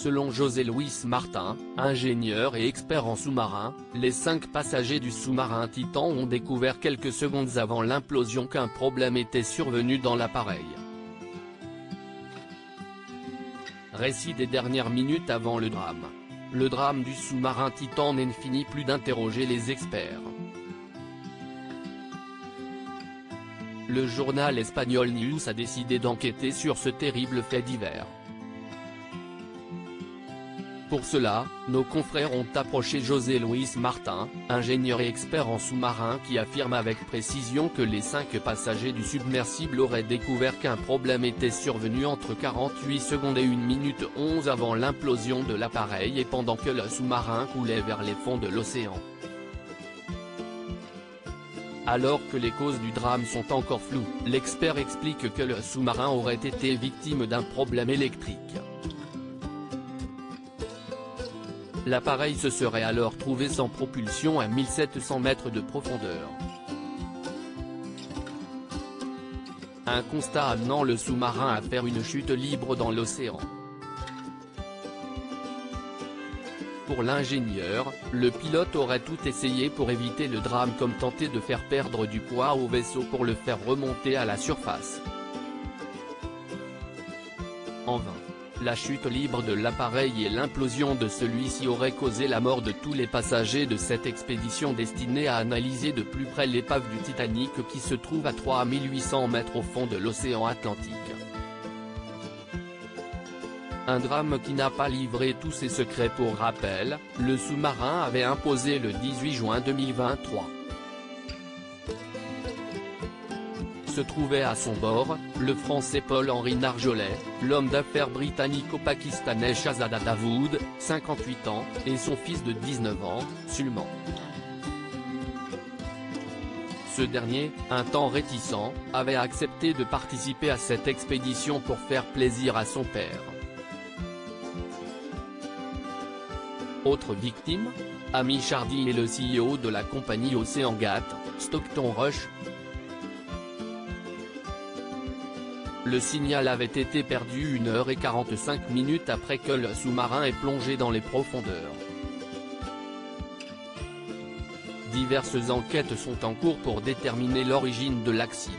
Selon José Luis Martin, ingénieur et expert en sous-marins, les 5 passagers du sous-marin Titan ont découvert quelques secondes avant l'implosion qu'un problème était survenu dans l'appareil. Récit des dernières minutes avant le drame. Le drame du sous-marin Titan n'en finit plus d'interroger les experts. Le journal espagnol News a décidé d'enquêter sur ce terrible fait divers. Pour cela, nos confrères ont approché José Luis Martin, ingénieur et expert en sous-marin qui affirme avec précision que les 5 passagers du submersible auraient découvert qu'un problème était survenu entre 48 secondes et 1 minute 11 avant l'implosion de l'appareil et pendant que le sous-marin coulait vers les fonds de l'océan. Alors que les causes du drame sont encore floues, l'expert explique que le sous-marin aurait été victime d'un problème électrique. L'appareil se serait alors trouvé sans propulsion à 1700 mètres de profondeur. Un constat amenant le sous-marin à faire une chute libre dans l'océan. Pour l'ingénieur, le pilote aurait tout essayé pour éviter le drame comme tenter de faire perdre du poids au vaisseau pour le faire remonter à la surface. En vain. La chute libre de l'appareil et l'implosion de celui-ci auraient causé la mort de tous les passagers de cette expédition destinée à analyser de plus près l'épave du Titanic qui se trouve à 3800 mètres au fond de l'océan Atlantique. Un drame qui n'a pas livré tous ses secrets. Pour rappel, le sous-marin avait implosé le 18 juin 2023. Se trouvait à son bord, le Français Paul-Henri Narjolet, l'homme d'affaires britannico-pakistanais Shahzada Dawood, 58 ans, et son fils de 19 ans, Sulman. Ce dernier, un temps réticent, avait accepté de participer à cette expédition pour faire plaisir à son père. Autre victime, Amy Chardy et le CEO de la compagnie OceanGate, Stockton Rush. Le signal avait été perdu 1h45 après que le sous-marin ait plongé dans les profondeurs. Diverses enquêtes sont en cours pour déterminer l'origine de l'accident.